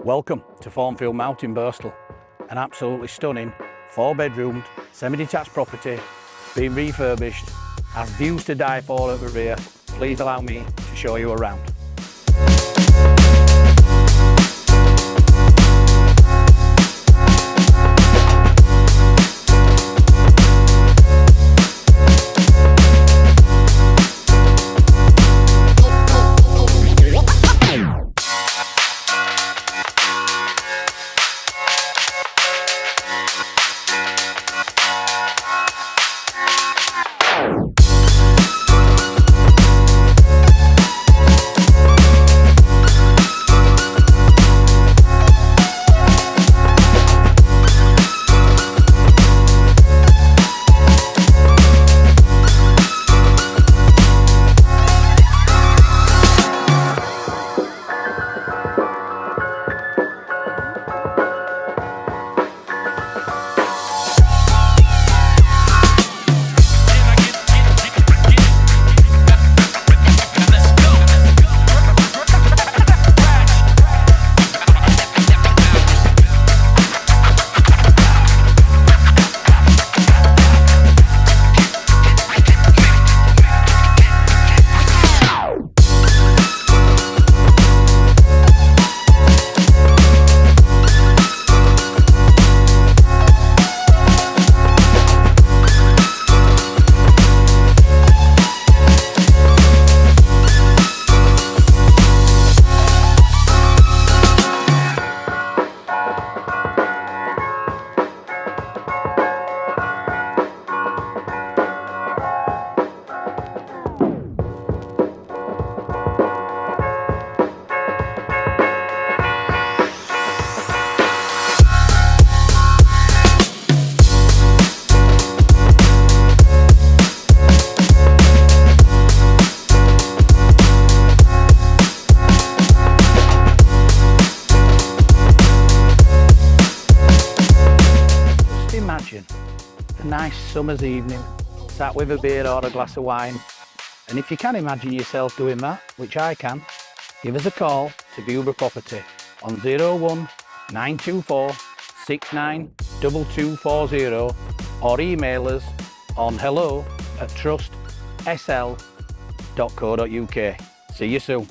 Welcome to Thornfield Mount in Birstall, an absolutely stunning 4-bedroomed semi-detached property. It's been refurbished, has views to die for at the rear. Please allow me to show you around. Imagine a nice summer's evening, sat with a beer or a glass of wine, and if you can imagine yourself doing that, which I can, give us a call to view the property on 01 924 692240 or email us on hello@trustsl.co.uk. See you soon.